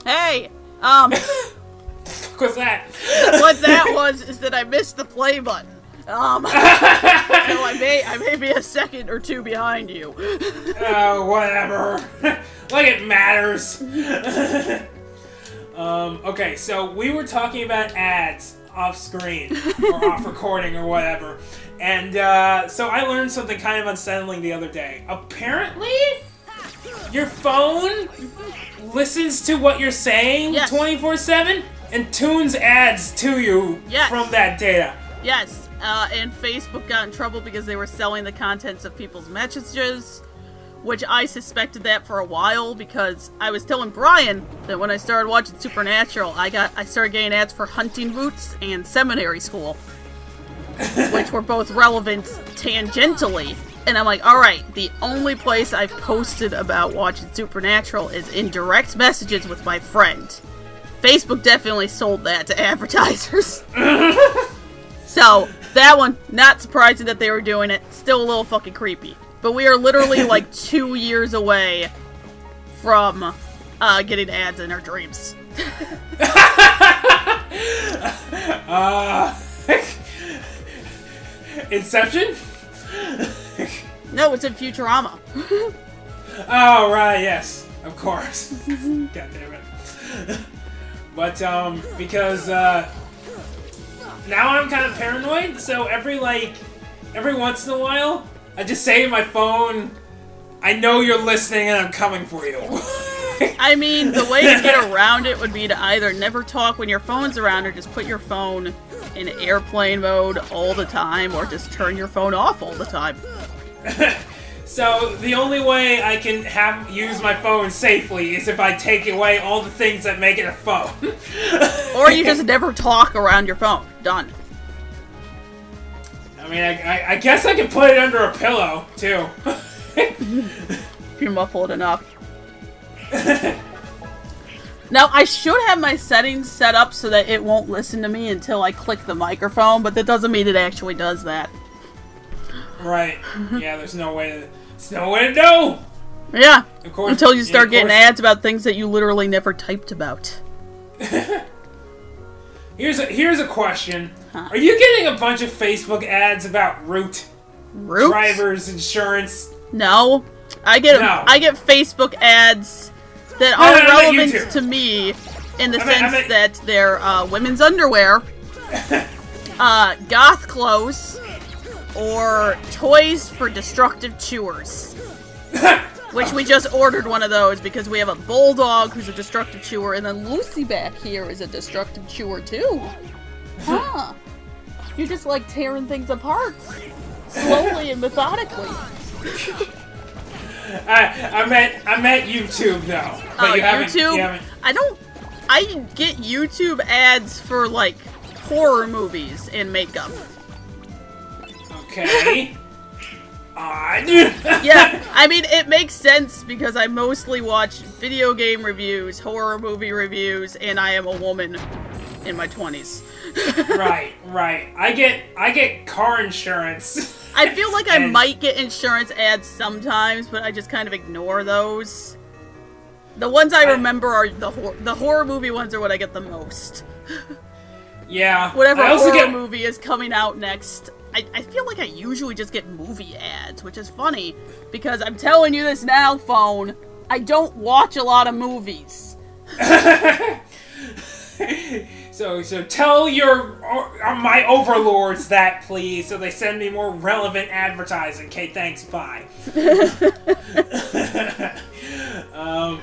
Hey, What's that? what that was is that I missed the play button. So I may be a second or two behind you. Whatever. Like it matters. Okay, so we were talking about ads off screen or off recording or whatever, and so I learned something kind of unsettling the other day. Apparently, your phone listens to what you're saying 24/7 and tunes ads to you from that data. Yes, and Facebook got in trouble because they were selling the contents of people's messages, which I suspected that for a while because I was telling Brian that when I started watching Supernatural, I started getting ads for Hunting Boots and Seminary School, which were both relevant tangentially. And I'm like, alright, the only place I've posted about watching Supernatural is in direct messages with my friend. Facebook definitely sold that to advertisers. So, that one, not surprising that they were doing it, still a little fucking creepy. But we are literally like 2 years away from getting ads in our dreams. Inception? No, it's in Futurama. Oh, right, yes. Of course. God damn it. But, because, now I'm kind of paranoid, so every once in a while, I just say to my phone, I know you're listening and I'm coming for you. I mean, the way to get around it would be to either never talk when your phone's around or just put your phone in airplane mode all the time or just turn your phone off all the time. So, the only way I can use my phone safely is if I take away all the things that make it a phone. Or you just never talk around your phone. Done. I mean, I guess I can put it under a pillow, too. If you're muffled enough. Now, I should have my settings set up so that it won't listen to me until I click the microphone, but that doesn't mean it actually does that. Right. Yeah, there's no way to know! Yeah. Of course, until you start getting ads about things that you literally never typed about. Here's a question. Huh. Are you getting a bunch of Facebook ads about Root? Driver's insurance? No. I get Facebook ads that are relevant to me in the sense that they're women's underwear, goth clothes, or toys for destructive chewers. Which we just ordered one of those because we have a bulldog who's a destructive chewer, and then Lucy back here is a destructive chewer too. Huh. You just like tearing things apart. Slowly and methodically. I meant YouTube though. But YouTube? I get YouTube ads for like horror movies and makeup. Okay. Odd. Yeah, I mean, it makes sense because I mostly watch video game reviews, horror movie reviews, and I am a woman in my 20s. Right. I get car insurance. I feel like I might get insurance ads sometimes, but I just kind of ignore those. The ones I remember are the horror movie ones are what I get the most. Yeah. Whatever horror movie is coming out next. I feel like I usually just get movie ads, which is funny, because I'm telling you this now, phone, I don't watch a lot of movies. So tell my overlords that, please, so they send me more relevant advertising. Okay, thanks, bye. I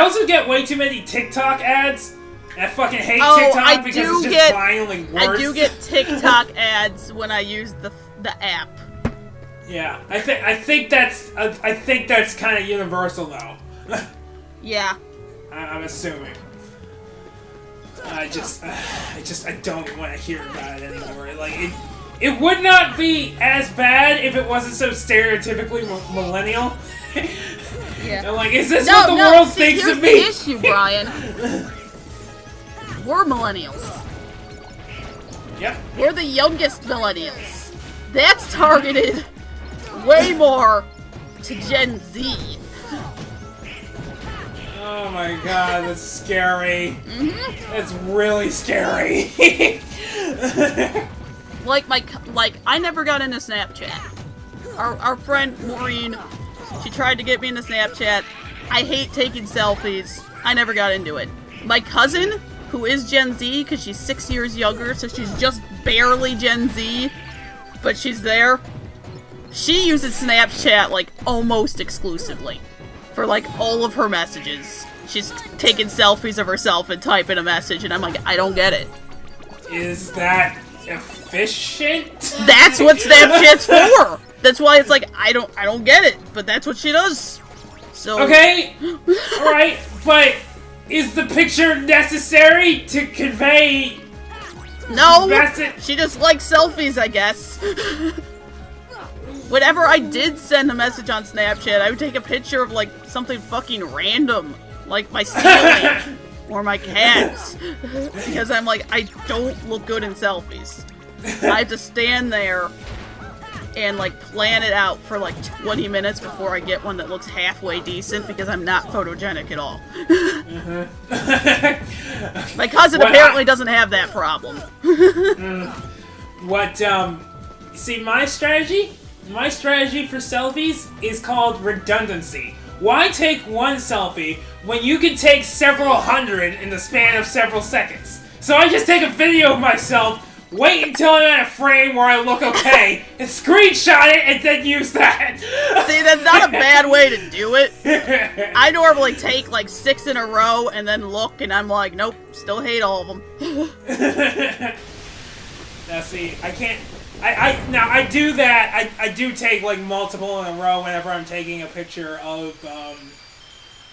also get way too many TikTok ads. I fucking hate TikTok because it's just violently worse. I do get TikTok ads when I use the app. Yeah, I think that's kind of universal though. Yeah. I'm assuming. I don't want to hear about it anymore. Like it would not be as bad if it wasn't so stereotypically millennial. Yeah. Like, is this what the world thinks of me? Here's the issue, Brian. We're millennials. Yep. We're the youngest millennials. That's targeted way more to Gen Z. Oh my god, that's scary. That's really scary. like I never got into Snapchat. Our friend Maureen, she tried to get me into Snapchat. I hate taking selfies. I never got into it. My cousin, who is Gen Z, because she's 6 years younger, so she's just barely Gen Z, but she's there. She uses Snapchat, like, almost exclusively. For, like, all of her messages. She's taking selfies of herself and typing a message, and I'm like, I don't get it. Is that efficient? That's what Snapchat's for! That's why it's like, I don't get it, but that's what she does. So... Okay, alright, but is the picture necessary to convey... No! She just likes selfies, I guess. Whenever I did send a message on Snapchat, I would take a picture of, like, something fucking random. Like my ceiling. Or my cats. Because I'm like, I don't look good in selfies. I have to stand there and, like, plan it out for, like, 20 minutes before I get one that looks halfway decent, because I'm not photogenic at all. My cousin apparently doesn't have that problem. See, my strategy for selfies is called redundancy. Why take one selfie when you can take several hundred in the span of several seconds? So I just take a video of myself, wait until I'm at a frame where I look okay, and screenshot it, and then use that. See, that's not a bad way to do it. I normally take like 6 in a row and then look, and I'm like, nope, still hate all of them. Now see, I can't... Now I do that. I do take like multiple in a row whenever I'm taking a picture of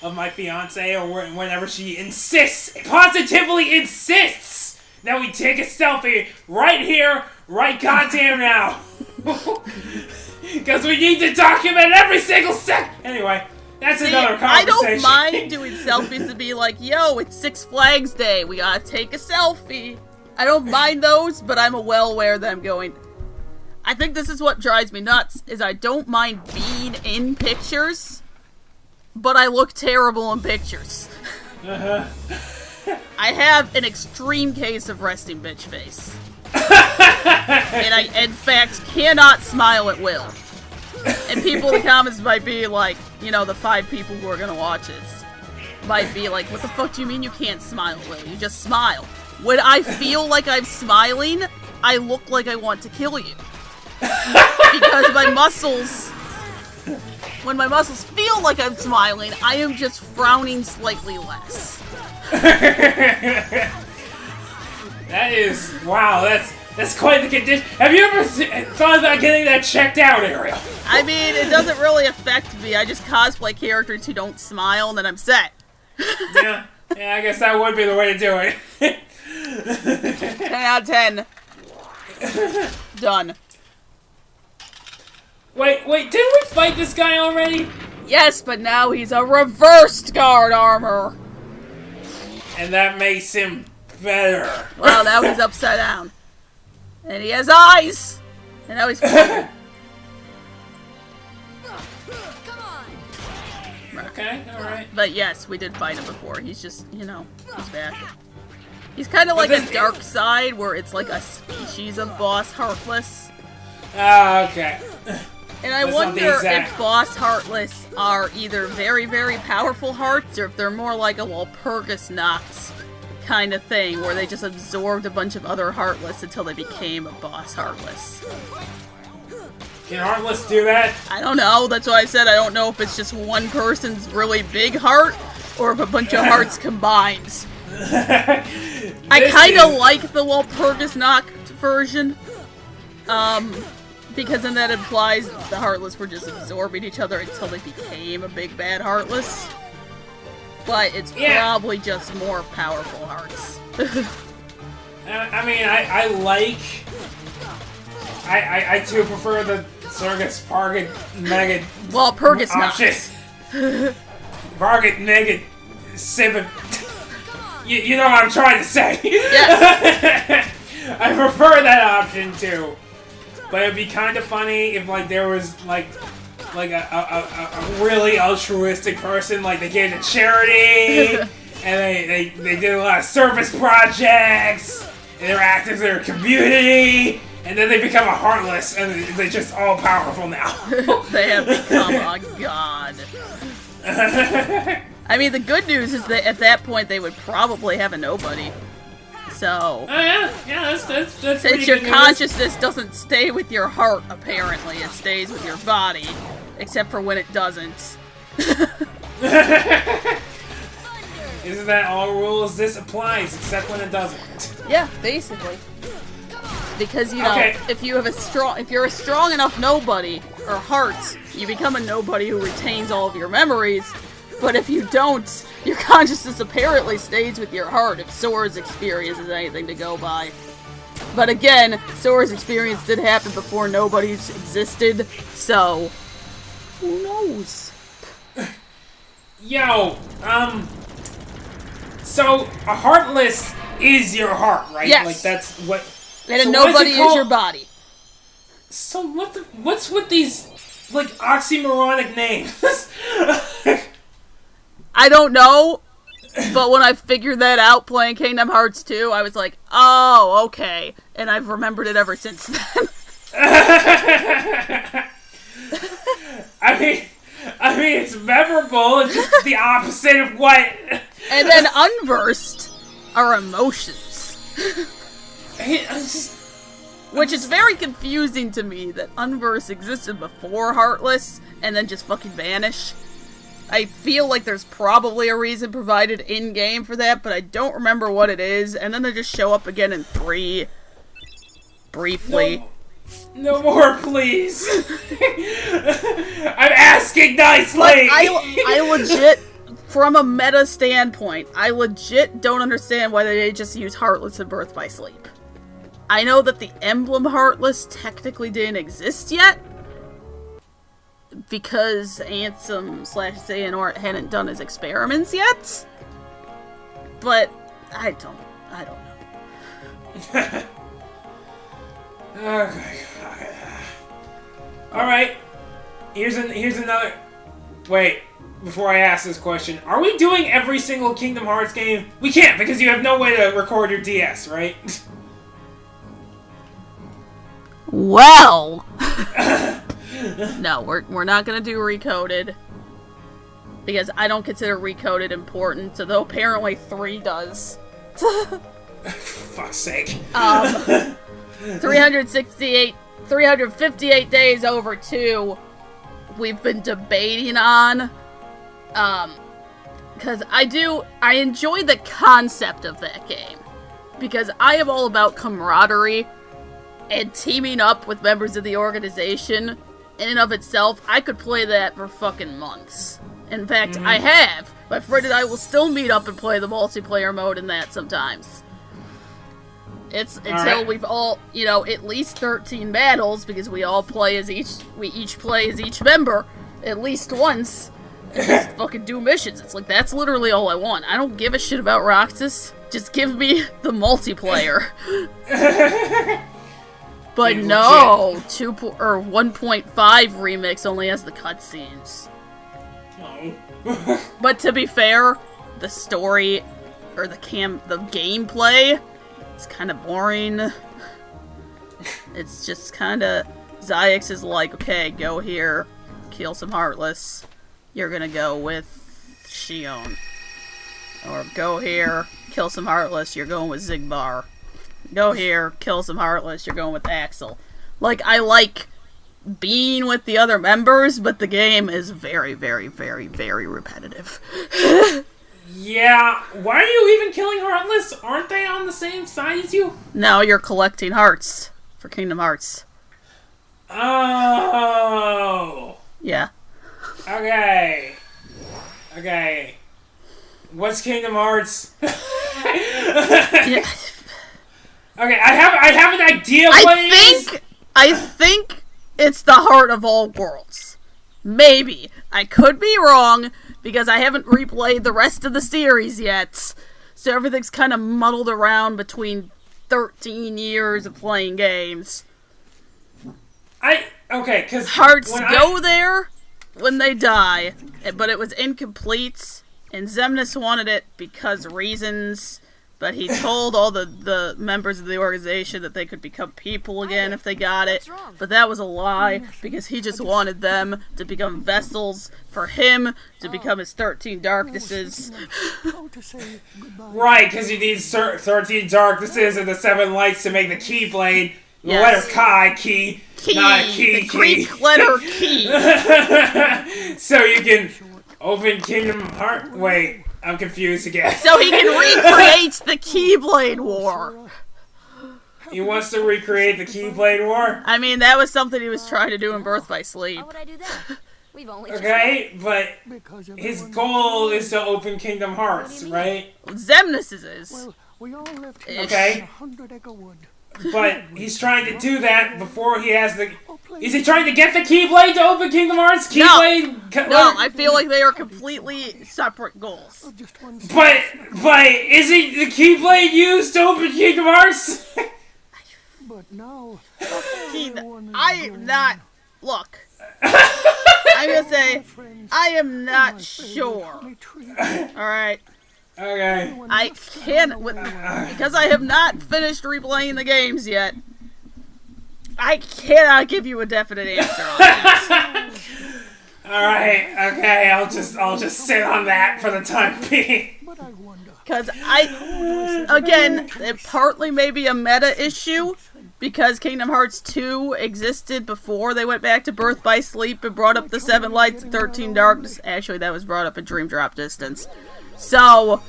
my fiance, or whenever she positively insists that we take a selfie right here, right goddamn now, because we need to document every single sec. Anyway, that's another conversation. I don't mind doing selfies to be like, yo, it's 6 Flags Day, we gotta take a selfie. I don't mind those, but I'm well aware that I'm going... I think this is what drives me nuts, is I don't mind being in pictures, but I look terrible in pictures. I have an extreme case of resting bitch face. And I, in fact, cannot smile at will. And people in the comments might be like, you know, the 5 people who are gonna watch this, might be like, what the fuck do you mean you can't smile at will? You just smile. When I feel like I'm smiling, I look like I want to kill you. Because my muscles, when my muscles feel like I'm smiling, I am just frowning slightly less. That is, wow, that's quite the condition. Have you ever thought about getting that checked out, Ariel? I mean, it doesn't really affect me. I just cosplay characters who don't smile, and then I'm set. Yeah, I guess that would be the way to do it. 10 out of 10. Done. Wait, didn't we fight this guy already? Yes, but now he's a reversed guard armor. And that makes him better. Well, now he's upside down. And he has eyes! And now he's floating. Okay, alright. But yes, we did fight him before. He's just, you know, he's back. He's kind of like a dark side, where it's like a species of boss Heartless. Okay. And I wonder if boss Heartless are either very, very powerful hearts, or if they're more like a Walpurgis Nox kind of thing, where they just absorbed a bunch of other Heartless until they became a boss Heartless. Can Heartless do that? I don't know. That's why I said I don't know if it's just one person's really big heart, or if a bunch of hearts combines. I kind of like the Walpurgis Nox version. Because then that implies the Heartless were just absorbing each other until they became a big bad Heartless. But it's probably just more powerful hearts. I mean, I too prefer the Circus Parget Mega Walpurgis Nox. Parget Mega 7. You know what I'm trying to say. Yes. I prefer that option too. But it'd be kind of funny if, like, there was, like, like a really altruistic person. Like they gave to charity, and they did a lot of service projects, and they were active in their community, and then they become a heartless, and they're just all powerful now. They have become a god. I mean, the good news is that at that point they would probably have a nobody. So, yeah, that's since your consciousness doesn't stay with your heart, apparently, it stays with your body, except for when it doesn't. Isn't that all rules? This applies, except when it doesn't. Yeah, basically. Because, you know, okay. if you're a strong enough nobody, or heart, you become a nobody who retains all of your memories. But if you don't, your consciousness apparently stays with your heart if Sora's experience is anything to go by. But again, Sora's experience did happen before nobodies existed, so who knows? Yo, so a heartless is your heart, right? Yes. Like that's what. And so a nobody is your body. So what's with these like oxymoronic names? I don't know, but when I figured that out playing Kingdom Hearts 2, I was like, oh, okay. And I've remembered it ever since then. I mean, it's memorable. It's just the opposite of what. And then unversed are emotions. Which is very confusing to me that unverse existed before Heartless and then just fucking vanish. I feel like there's probably a reason provided in-game for that, but I don't remember what it is, and then they just show up again in 3. Briefly. No more, please. I'm asking nicely. Like, I legit, from a meta standpoint, I legit don't understand why they just use Heartless and Birth by Sleep. I know that the emblem Heartless technically didn't exist yet, because Ansem/Xehanort hadn't done his experiments yet. But I don't know. Okay. All right. Here's another. Wait, before I ask this question, are we doing every single Kingdom Hearts game? We can't because you have no way to record your DS, right? Well. No, we're not gonna do Recoded. Because I don't consider Recoded important, although apparently 3 does. Fuck's sake. 358 days over 2, we've been debating on. Because I enjoy the concept of that game. Because I am all about camaraderie and teaming up with members of the organization. In and of itself, I could play that for fucking months. In fact, I have. My friend and I will still meet up and play the multiplayer mode in that sometimes. It's until we've all, at least 13 battles, because we each play as each member at least once, and just fucking do missions. It's like, that's literally all I want. I don't give a shit about Roxas. Just give me the multiplayer. But no, 1.5 remix only has the cutscenes. Oh. But to be fair, the story or the gameplay is kind of boring. It's just kind of Zayix is like, okay, go here, kill some Heartless. You're gonna go with Shion. Or go here, kill some Heartless. You're going with Zigbar. Go here, kill some Heartless, you're going with Axel. Like, I like being with the other members, but the game is very, very, very, very repetitive. Yeah, why are you even killing Heartless? Aren't they on the same side as you? No, you're collecting hearts for Kingdom Hearts. Oh! Yeah. Okay. What's Kingdom Hearts? Yeah. Okay, I have an idea what it is. I think it's the Heart of All Worlds. Maybe. I could be wrong, because I haven't replayed the rest of the series yet. So everything's kind of muddled around between 13 years of playing games. Because Hearts go there, when they die, but it was incomplete, and Xemnas wanted it because reasons, but he told all the members of the organization that they could become people again if they got it, but that was a lie, because he just wanted them to become vessels for him to become his 13 darknesses. Right, because you need 13 darknesses and the 7 lights to make the Keyblade. The Yes. letter Chi, key, not a key, the Greek letter key. So you can open Kingdom Heart. Wait, I'm confused again. So he can recreate the Keyblade War. He wants to recreate the Keyblade War? I mean, that was something he was trying to do in Birth by Sleep. How would I do that? We've only Okay, but his goal is to open Kingdom Hearts, right? Xemnas is. Well, we all left Okay. 100 acre wood. But he's trying to do that before he has the... Is he trying to get the Keyblade to open Kingdom Hearts? Keyblade? No, I feel like they are completely separate goals. Just one But isn't the Keyblade used to open Kingdom Hearts? but now I am not. Look. I'm gonna say, I am not sure. Alright. Okay. I can't. Because I have not finished replaying the games yet, I cannot give you a definite answer on that. Alright, okay, I'll just sit on that for the time being. Because again, it partly may be a meta issue, because Kingdom Hearts 2 existed before they went back to Birth by Sleep and brought up the 7 Lights and 13 Darkness. Actually, that was brought up in Dream Drop Distance. So,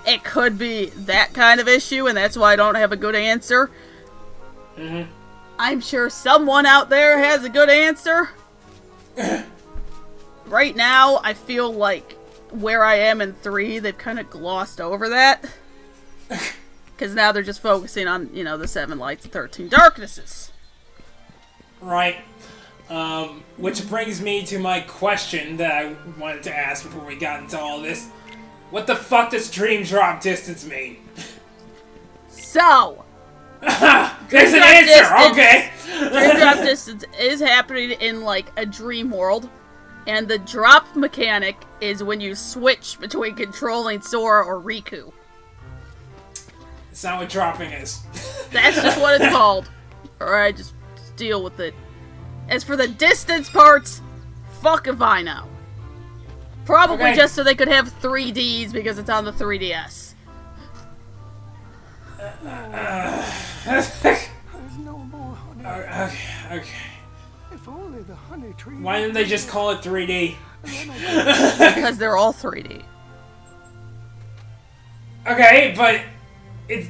it could be that kind of issue, and that's why I don't have a good answer. Mm-hmm. I'm sure someone out there has a good answer. Right now, I feel like where I am in 3, they've kind of glossed over that. Because now they're just focusing on, the 7 Lights and 13 Darknesses. Right. Which brings me to my question that I wanted to ask before we got into all this. What the fuck does Dream Drop Distance mean? So, there's an answer, okay! Dream Drop Distance is happening in, like, a dream world. And the drop mechanic is when you switch between controlling Sora or Riku. That's not what dropping is. That's just what it's called. Alright, just deal with it. As for the distance parts, fuck if I know. Probably Okay. just so they could have 3Ds because it's on the 3DS. There's no more honey. Okay. If only the honey tree. Why didn't they just call it 3D? Because they're all 3D. Okay, but if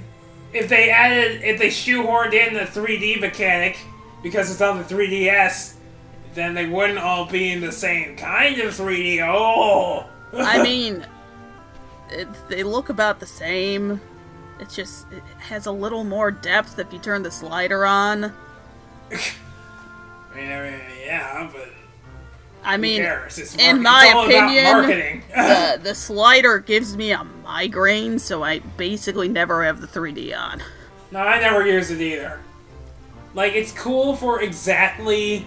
they shoehorned in the 3D mechanic because it's on the 3DS, then they wouldn't all be in the same kind of 3D. Oh! I mean, they look about the same. It's just, it has a little more depth if you turn the slider on. Yeah, but I mean, who cares? It's in my it's all about opinion, marketing. the slider gives me a migraine, so I basically never have the 3D on. No, I never use it either. Like, it's cool for exactly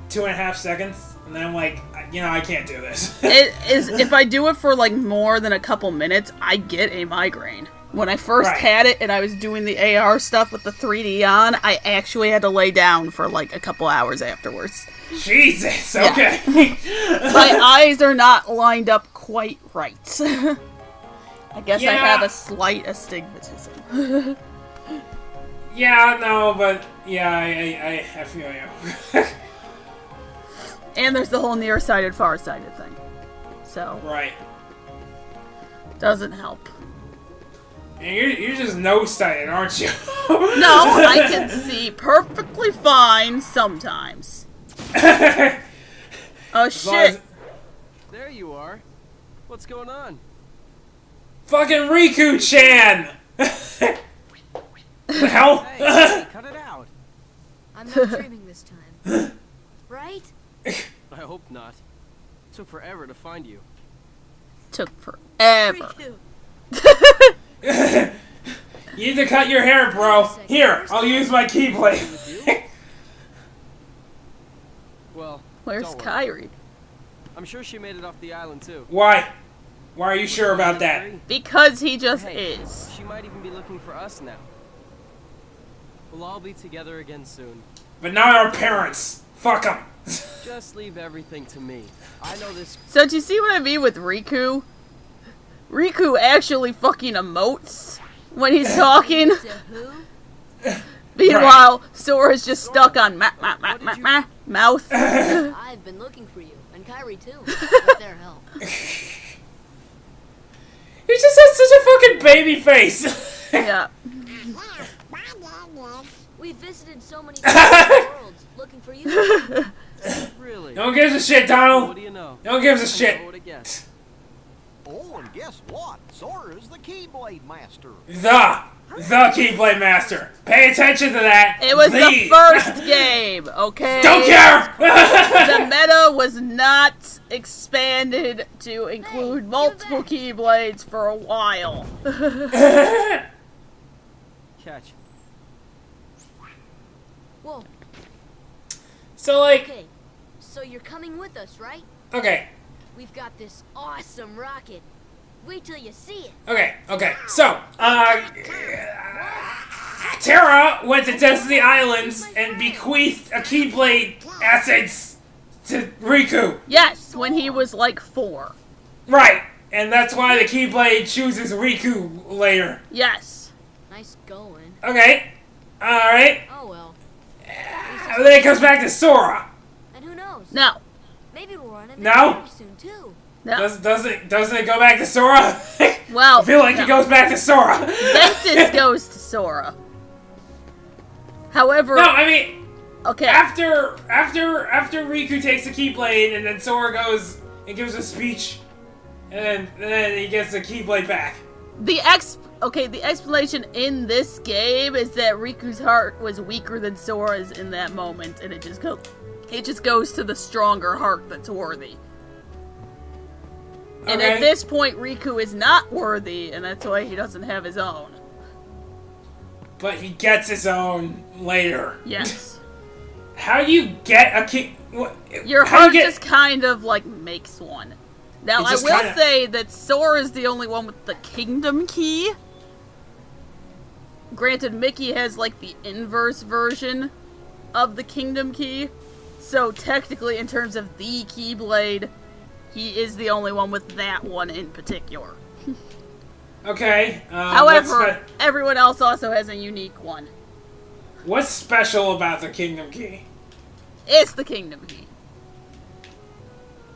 2.5 seconds, and then I'm like, I can't do this. It is, if I do it for like more than a couple minutes, I get a migraine. When I first had it and I was doing the AR stuff with the 3D on, I actually had to lay down for like a couple hours afterwards. Jesus, Yeah. okay. My eyes are not lined up quite right. I guess I have a slight astigmatism. Yeah, no, but yeah, I feel you. And there's the whole nearsighted, farsighted thing. So, Right. doesn't help. And you're just nose-sighted, aren't you? No, I can see perfectly fine sometimes. Oh shit. There you are. What's going on? Fucking Riku-chan! The hell? Hey, cut it out. I'm not dreaming this time. Right? I hope not. It took forever to find you. Took forever. Riku. You need to cut your hair, bro. Here, I'll use my Keyblade. Well, Where's Don't worry. Kyrie? I'm sure she made it off the island too. Why? Why are you sure about that? Because he just Hey, is. she might even be looking for us now. We'll all be together again soon. But not our parents. Fuck them. Just leave everything to me. I know this. So do you see what I mean with Riku? Riku actually fucking emotes when he's talking. To who? Meanwhile, Sora's just stuck on mouth. I've been looking for you, and Kyrie too, with their help. He just has such a fucking baby face. Yeah. We visited so many worlds looking for you. Really? No one gives a shit, What Donald. do you know? No one gives a I shit. would have guessed. Oh, and guess what? Sora's the Keyblade Master. The Keyblade Master. Pay attention to that. It was the first game, okay? Don't care. The meta was not expanded to include multiple Keyblades for a while. Catch. Whoa. So like, Okay. So you're coming with us, right? okay. We've got this awesome rocket. Wait till you see it. Okay. So, Terra went to Destiny Islands and bequeathed a Keyblade essence to Riku. Yes, when he was like 4. Right. And that's why the Keyblade chooses Riku later. Yes. Nice going. Okay. Alright. Oh well. And then it comes back to Sora. And who knows? No. Maybe we'll run into No? Kyrie soon too. No. Doesn't it go back to Sora? Well, I feel like no. it goes back to Sora. Ventus goes to Sora. However, No, I mean, okay. after Riku takes the Keyblade and then Sora goes and gives a speech, and then he gets the Keyblade back. The explanation in this game is that Riku's heart was weaker than Sora's in that moment, and it just goes to the stronger heart that's worthy. And Okay. at this point, Riku is not worthy, and that's why he doesn't have his own. But he gets his own later. Yes. How do you get a key? Your how do heart you get? just kind of, like, makes one. Now, It I just will kinda- say that Sora is the only one with the Kingdom Key. Granted, Mickey has, like, the inverse version of the Kingdom Key. So, technically, in terms of the Keyblade, he is the only one with that one in particular. Okay. However, everyone else also has a unique one. what's special about the Kingdom Key? It's the Kingdom Key.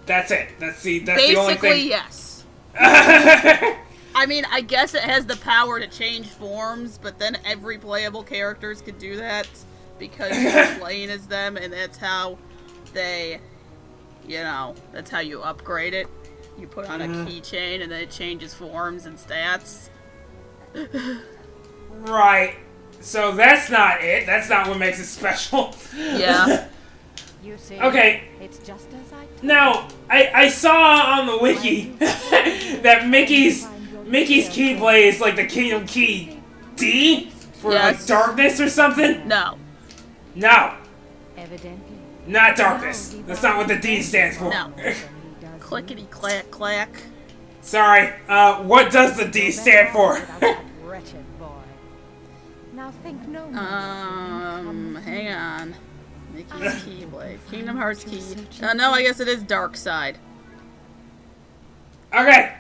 That's it. That's the only Basically, thing. yes. I mean, I guess it has the power to change forms, but then every playable characters could do that because you're playing as them, and that's how they, that's how you upgrade it. You put on a keychain, and then it changes forms and stats. Right. So that's not it. That's not what makes it special. Yeah. You see, Okay. it's just as I told Now, I saw on the wiki that Mickey's Keyblade is like the Kingdom Key D for like Yes. darkness or something. No. No, evidently. not darkness. That's not what the D stands for. No. He does Clickety clack clack. Sorry. What does the D stand for? about that wretched boy. Now think no more. Hang on. Mickey's Keyblade. Kingdom Hearts Key. No, I guess it is Dark Side. Okay.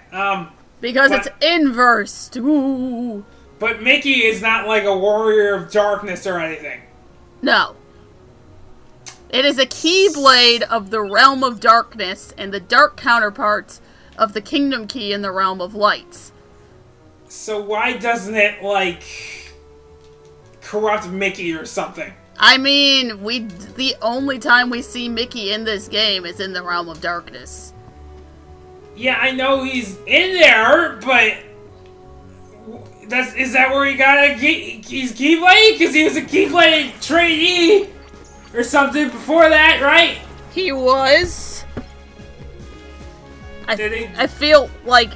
Because What? it's inversed. Ooh. But Mickey is not like a warrior of darkness or anything. No. It is a Keyblade of the Realm of Darkness and the dark counterparts of the Kingdom Key in the Realm of Lights. So why doesn't it like corrupt Mickey or something? I mean, the only time we see Mickey in this game is in the Realm of Darkness. Yeah, I know he's in there, but is that where he got his Keyblade? Because he was a Keyblade trainee or something before that, right? He was. Did he? I feel like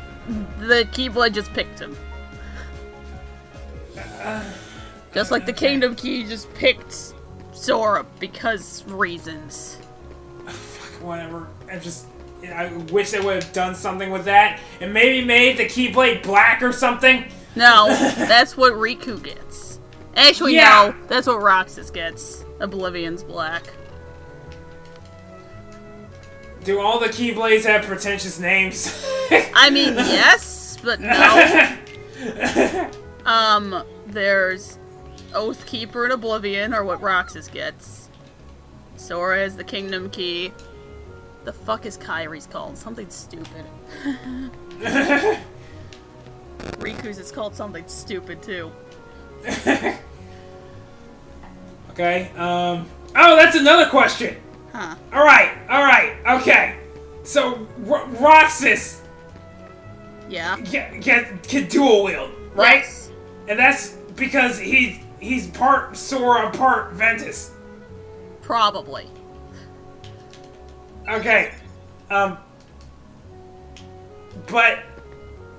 the Keyblade just picked him. Just like the Kingdom Key just picked Sora because reasons. whatever. I wish they would have done something with that and maybe made the Keyblade black or something. No, that's what Riku gets. Actually, Yeah. no, that's what Roxas gets. Oblivion's black. Do all the Keyblades have pretentious names? I mean, yes, but no. There's Oathkeeper and Oblivion are what Roxas gets. Sora has the Kingdom Key. The fuck is Kyrie's called? Something stupid. Riku's is called something stupid too. Okay, oh, that's another question! Huh. Alright, okay. So, Roxas Yeah. can dual wield, right? Yes. And that's because he's part Sora, part Ventus. Probably. Okay, but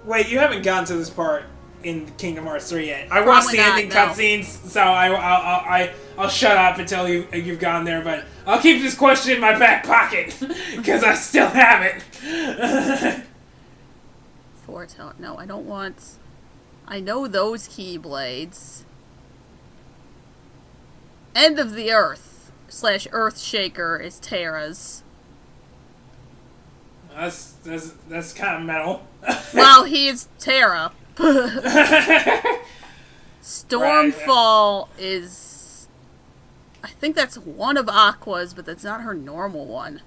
wait, you haven't gotten to this part in Kingdom Hearts 3 yet. I watched the Probably ending not, no. cutscenes, so I'll shut up until you've gone there. But I'll keep this question in my back pocket because I still have it. Foretell. No, I don't want. I know those Keyblades. End of the Earth / Earthshaker is Terra's. That's kind of metal. Well, he's Terra. Stormfall is... I think that's one of Aqua's, but that's not her normal one.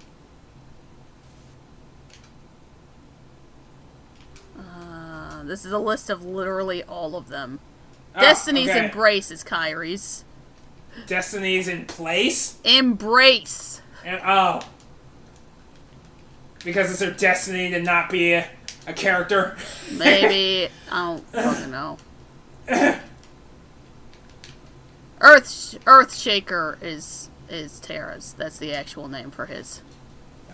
This is a list of literally all of them. Oh, Destiny's okay. Embrace is Kyrie's. Destiny's in place? Embrace! Oh. Because it's her destiny to not be a character? Maybe. I don't fucking know. Earthshaker is Terra's. That's the actual name for his.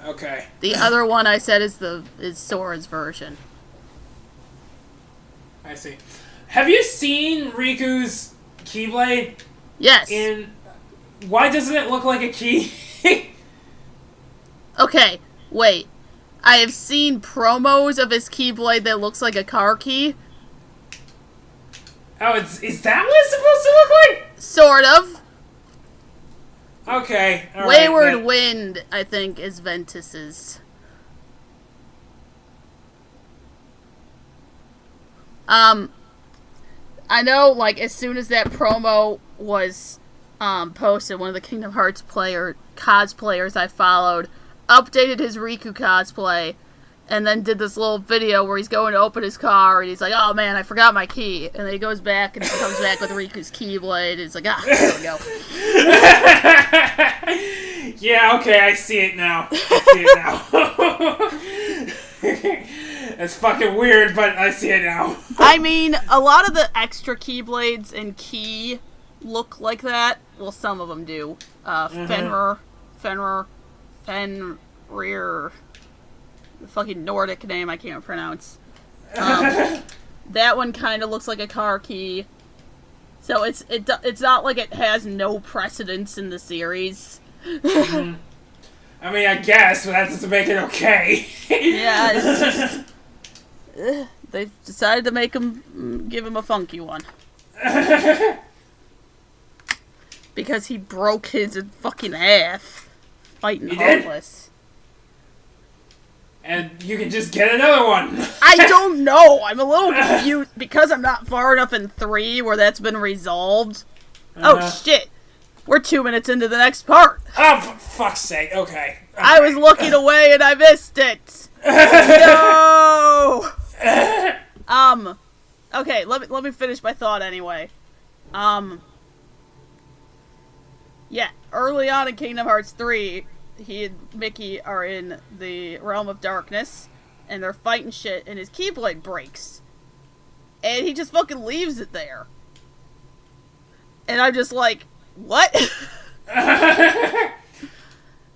Okay. The other one I said is Sora's version. I see. Have you seen Riku's Keyblade? Yes. Why doesn't it look like a key? Okay, wait. I have seen promos of his Keyblade that looks like a car key. Oh, is that what it's supposed to look like? Sort of. Okay, alright. Wayward Wind, I think, is Ventus's. I know, like, as soon as that promo was posted, one of the Kingdom Hearts cosplayers I followed updated his Riku cosplay and then did this little video where he's going to open his car and he's like, oh man, I forgot my key. And then he goes back and he comes back with Riku's Keyblade and he's like, there we go. Yeah, okay, I see it now. It's fucking weird, but I see it now. I mean, a lot of the extra Keyblades and Key look like that. Well, some of them do. Fenrir, the fucking Nordic name I can't pronounce. That one kind of looks like a car key. So it's not like it has no precedence in the series. Mm-hmm. I mean, I guess, but that doesn't make it okay. Yeah, it's just... They decided to give him a funky one. Because he broke his fucking half fighting Heartless. And you can just get another one. I don't know. I'm a little confused because I'm not far enough in 3 where that's been resolved. Oh shit. We're 2 minutes into the next part. Oh, for fuck's sake. Okay. I was looking away and I missed it. No. Okay, let me finish my thought anyway. Yeah, early on in Kingdom Hearts 3, he and Mickey are in the Realm of Darkness, and they're fighting shit, and his Keyblade breaks. And he just fucking leaves it there. And I'm just like, what?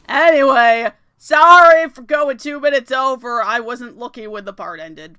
Anyway, sorry for going 2 minutes over. I wasn't looking when the part ended.